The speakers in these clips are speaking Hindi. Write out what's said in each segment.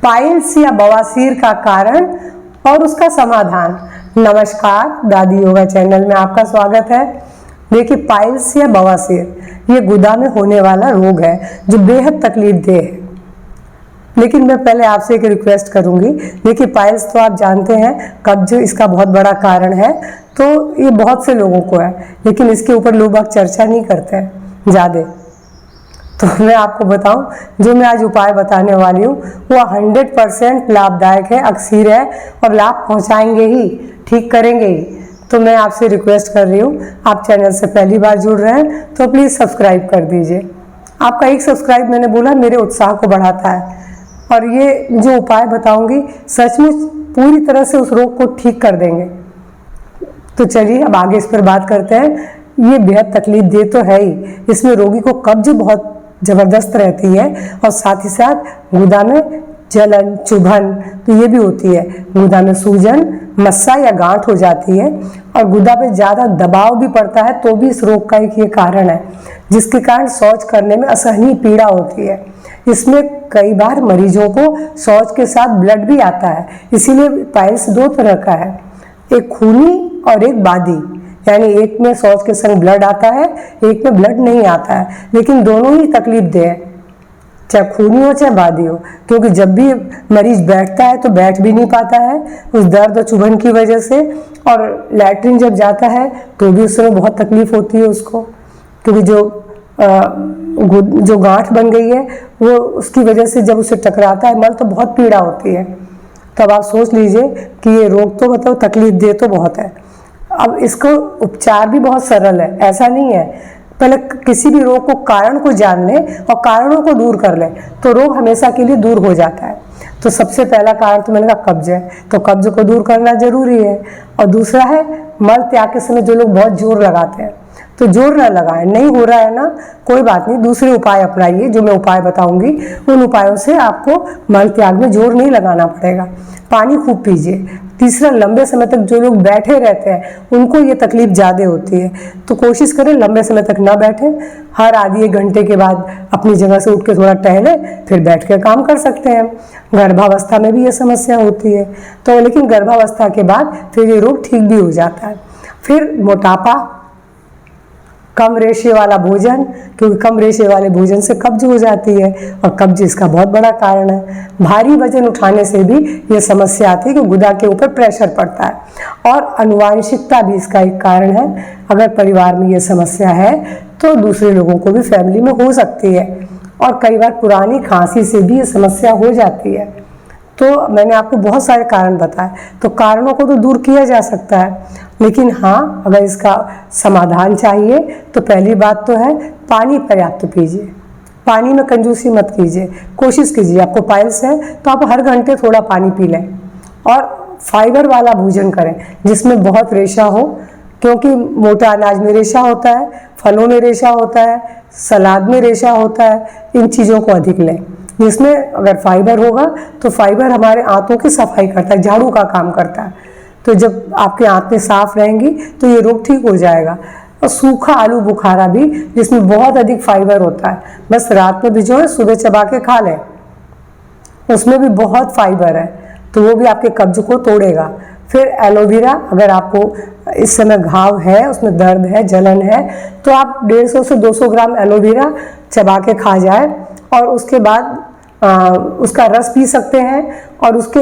पाइल्स या बवासीर का कारण और उसका समाधान। नमस्कार, दादी योगा चैनल में आपका स्वागत है। देखिए, पाइल्स या बवासीर ये गुदा में होने वाला रोग है जो बेहद तकलीफदेह है। लेकिन मैं पहले आपसे एक रिक्वेस्ट करूंगी। देखिए, पाइल्स तो आप जानते हैं, कब्ज इसका बहुत बड़ा कारण है, तो ये बहुत से लोगों को है, लेकिन इसके ऊपर लोग चर्चा नहीं करते हैं ज़्यादा। तो मैं आपको बताऊं, जो मैं आज उपाय बताने वाली हूँ वो 100% लाभदायक है, अक्सीर है और लाभ पहुँचाएंगे ही, ठीक करेंगे ही। तो मैं आपसे रिक्वेस्ट कर रही हूँ, आप चैनल से पहली बार जुड़ रहे हैं तो प्लीज़ सब्सक्राइब कर दीजिए। आपका एक सब्सक्राइब, मैंने बोला, मेरे उत्साह को बढ़ाता है। और ये जो उपाय बताऊंगी सच में पूरी तरह से उस रोग को ठीक कर देंगे। तो चलिए अब आगे इस पर बात करते हैं। ये बेहद तकलीफ दे तो है ही, इसमें रोगी को कब्ज बहुत ज़बरदस्त रहती है और साथ ही साथ गुदा में जलन, चुभन तो ये भी होती है। गुदा में सूजन, मस्सा या गांठ हो जाती है और गुदा पे ज़्यादा दबाव भी पड़ता है, तो भी इस रोग का एक ये कारण है, जिसके कारण शौच करने में असहनीय पीड़ा होती है। इसमें कई बार मरीजों को शौच के साथ ब्लड भी आता है। इसीलिए पाइल्स दो तरह का है, एक खूनी और एक बादी। यानी एक में शौच के संग ब्लड आता है, एक में ब्लड नहीं आता है, लेकिन दोनों ही तकलीफदेह है, चाहे खूनी हो चाहे बादी हो। क्योंकि जब भी मरीज बैठता है तो बैठ भी नहीं पाता है उस दर्द और चुभन की वजह से, और लैट्रिन जब जाता है तो भी उस समय बहुत तकलीफ होती है उसको, क्योंकि जो गांठ बन गई है वो उसकी वजह से जब उसे टकराता है मल तो बहुत पीड़ा होती है। तब आप सोच लीजिए कि ये रोग तो मतलब तकलीफ दे तो बहुत है। अब इसको उपचार भी बहुत सरल है, ऐसा नहीं है। पहले किसी भी रोग को कारण को जान लें और कारणों को दूर कर लें तो रोग हमेशा के लिए दूर हो जाता है। तो सबसे पहला कारण तो मैंने कहा कब्ज है, तो कब्ज को दूर करना जरूरी है। और दूसरा है मल त्याग के समय जो लोग बहुत जोर लगाते हैं, तो जोर ना लगाएं। नहीं हो रहा है ना, कोई बात नहीं, दूसरे उपाय अपनाइए। जो मैं उपाय बताऊंगी उन उपायों से आपको मल त्याग में जोर नहीं लगाना पड़ेगा। पानी खूब पीजिए। तीसरा, लंबे समय तक जो लोग बैठे रहते हैं उनको ये तकलीफ ज़्यादा होती है, तो कोशिश करें लंबे समय तक ना बैठें। हर आधे एक घंटे के बाद अपनी जगह से उठ के थोड़ा टहलें, फिर बैठ के काम कर सकते हैं। गर्भावस्था में भी ये समस्या होती है, तो लेकिन गर्भावस्था के बाद फिर ये रोग ठीक भी हो जाता है। फिर मोटापा, कम रेशे वाला भोजन, क्योंकि कम रेशे वाले भोजन से कब्ज हो जाती है और कब्ज इसका बहुत बड़ा कारण है। भारी वजन उठाने से भी ये समस्या आती है कि गुदा के ऊपर प्रेशर पड़ता है। और अनुवांशिकता भी इसका एक कारण है। अगर परिवार में ये समस्या है तो दूसरे लोगों को भी फैमिली में हो सकती है। और कई बार पुरानी खांसी से भी ये समस्या हो जाती है। तो मैंने आपको बहुत सारे कारण बताए, तो कारणों को तो दूर किया जा सकता है, लेकिन हाँ, अगर इसका समाधान चाहिए तो पहली बात तो है पानी पर्याप्त पीजिए। पानी में कंजूसी मत कीजिए। कोशिश कीजिए, आपको पाइल्स है तो आप हर घंटे थोड़ा पानी पी लें। और फाइबर वाला भोजन करें जिसमें बहुत रेशा हो, क्योंकि मोटा अनाज में रेशा होता है, फलों में रेशा होता है, सलाद में रेशा होता है। इन चीज़ों को अधिक लें, जिसमें अगर फाइबर होगा तो फाइबर हमारे आंतों की सफाई करता है, झाड़ू का काम करता है। तो जब आपके आंतें साफ रहेंगी तो ये रोग ठीक हो जाएगा। और सूखा आलू बुखारा भी, जिसमें बहुत अधिक फाइबर होता है, बस रात में भिजोएं, सुबह चबा के खा लें, उसमें भी बहुत फाइबर है, तो वो भी आपके कब्ज को तोड़ेगा। फिर एलोवेरा, अगर आपको इस समय घाव है, उसमें दर्द है, जलन है, तो आप 150 से 200 ग्राम एलोवेरा चबा के खा जाए और उसके बाद उसका रस पी सकते हैं। और उसके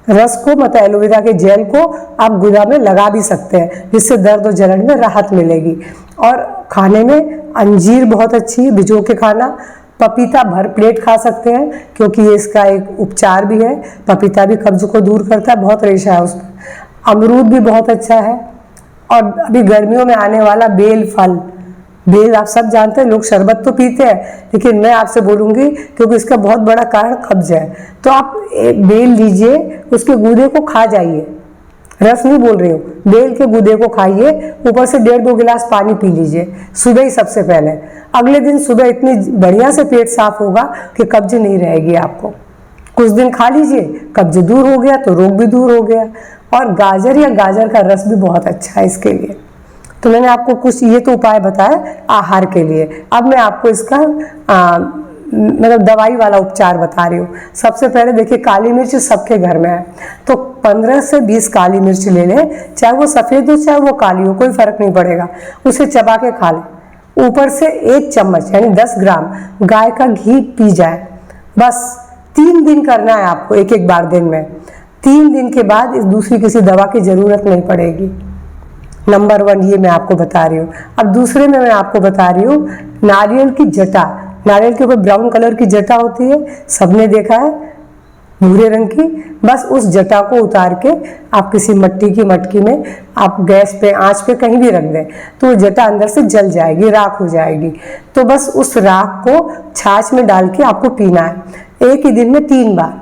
रस को, मतलब एलोवेरा के जेल को, आप गुदा में लगा भी सकते हैं, जिससे दर्द और जलन में राहत मिलेगी। और खाने में अंजीर बहुत अच्छी है, भिजो के खाना। पपीता भर प्लेट खा सकते हैं, क्योंकि ये इसका एक उपचार भी है। पपीता भी कब्ज को दूर करता है, बहुत रेशा है उसमें। अमरूद भी बहुत अच्छा है। और अभी गर्मियों में आने वाला बेल फल, बेल आप सब जानते हैं, लोग शरबत तो पीते हैं, लेकिन मैं आपसे बोलूँगी क्योंकि इसका बहुत बड़ा कारण कब्ज है, तो आप बेल लीजिए, उसके गूदे को खा जाइए। रस नहीं बोल रही हूँ, बेल के गूदे को खाइए, ऊपर से 1.5-2 गिलास पानी पी लीजिए सुबह ही सबसे पहले। अगले दिन सुबह इतनी बढ़िया से पेट साफ होगा कि कब्ज नहीं रहेगी आपको। कुछ दिन खा लीजिए, कब्ज दूर हो गया तो रोग भी दूर हो गया। और गाजर या गाजर का रस भी बहुत अच्छा है इसके लिए। तो मैंने आपको कुछ ये तो उपाय बताया आहार के लिए। अब मैं आपको इसका मतलब दवाई वाला उपचार बता रही हूँ। सबसे पहले देखिए, काली मिर्च सबके घर में है, तो 15 से 20 काली मिर्च ले लें, चाहे वो सफ़ेद हो चाहे वो काली हो, कोई फ़र्क नहीं पड़ेगा। उसे चबा के खा लें। ऊपर से 1 चम्मच यानी 10 ग्राम गाय का घी पी जाए। बस 3 दिन करना है आपको, एक एक बार दिन में। 3 दिन के बाद इस दूसरी किसी दवा की ज़रूरत नहीं पड़ेगी। नंबर 1 ये मैं आपको बता रही हूँ। अब दूसरे में मैं आपको बता रही हूँ नारियल की जटा। नारियल के ऊपर ब्राउन कलर की जटा होती है, सबने देखा है, भूरे रंग की। बस उस जटा को उतार के आप किसी मिट्टी की मटकी में आप गैस पे, आंच पे कहीं भी रख दें, तो वो जटा अंदर से जल जाएगी, राख हो जाएगी। तो बस उस राख को छाछ में डाल के आपको पीना है, एक ही दिन में 3 बार।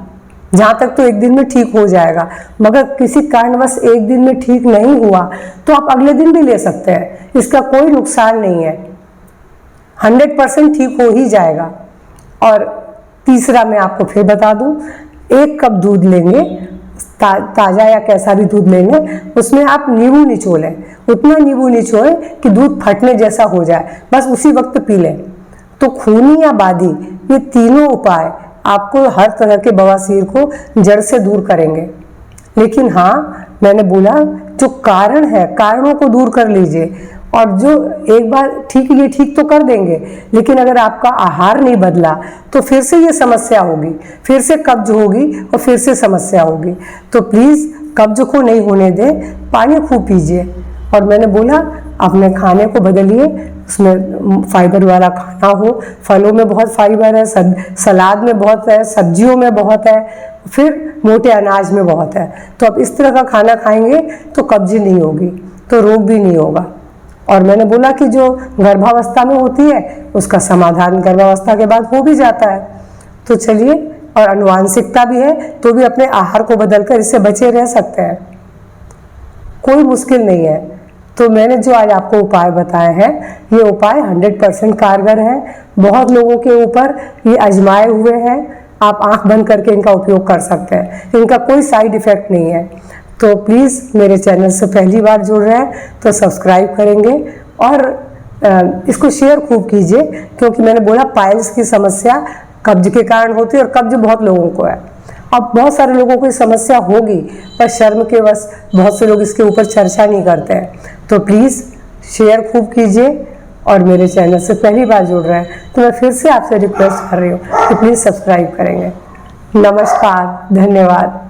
जहाँ तक तो एक दिन में ठीक हो जाएगा, मगर किसी कारणवश एक दिन में ठीक नहीं हुआ तो आप अगले दिन भी ले सकते हैं, इसका कोई नुकसान नहीं है, 100% ठीक हो ही जाएगा। और तीसरा मैं आपको फिर बता दूं, 1 कप दूध लेंगे, ताज़ा या कैसा भी दूध लेंगे, उसमें आप नींबू निचोड़ें, उतना नींबू निचोड़ें कि दूध फटने जैसा हो जाए, बस उसी वक्त पी लें। तो खूनी या बादी, ये तीनों उपाय आपको हर तरह के बवासीर को जड़ से दूर करेंगे। लेकिन हाँ, मैंने बोला जो कारण है, कारणों को दूर कर लीजिए। और जो एक बार ठीक, ये ठीक तो कर देंगे, लेकिन अगर आपका आहार नहीं बदला तो फिर से ये समस्या होगी, फिर से कब्ज होगी और फिर से समस्या होगी। तो प्लीज़ कब्ज को नहीं होने दें, पानी खूब पीजिए। और मैंने बोला अपने खाने को बदलिए, उसमें फाइबर वाला खाना हो, फलों में बहुत फाइबर है, सलाद में बहुत है, सब्जियों में बहुत है, फिर मोटे अनाज में बहुत है। तो अब इस तरह का खाना खाएंगे तो कब्ज नहीं होगी, तो रोग भी नहीं होगा। और मैंने बोला कि जो गर्भावस्था में होती है उसका समाधान गर्भावस्था के बाद हो भी जाता है। तो चलिए, और अनुवांशिकता भी है तो भी अपने आहार को बदलकर इससे बचे रह सकते हैं, कोई मुश्किल नहीं है। तो मैंने जो आज आपको उपाय बताए हैं, ये उपाय 100% कारगर हैं। बहुत लोगों के ऊपर ये आजमाए हुए हैं, आप आंख बंद करके इनका उपयोग कर सकते हैं, इनका कोई साइड इफ़ेक्ट नहीं है। तो प्लीज़ मेरे चैनल से पहली बार जुड़ रहे हैं तो सब्सक्राइब करेंगे और इसको शेयर खूब कीजिए, क्योंकि मैंने बोला पाइल्स की समस्या कब्ज के कारण होती है और कब्ज बहुत लोगों को है। अब बहुत सारे लोगों को ये समस्या होगी, पर शर्म के वश बहुत से लोग इसके ऊपर चर्चा नहीं करते हैं। तो प्लीज़ शेयर खूब कीजिए, और मेरे चैनल से पहली बार जुड़ रहे हैं तो मैं फिर से आपसे रिक्वेस्ट कर रही हूँ कि प्लीज़ सब्सक्राइब करेंगे। नमस्कार, धन्यवाद।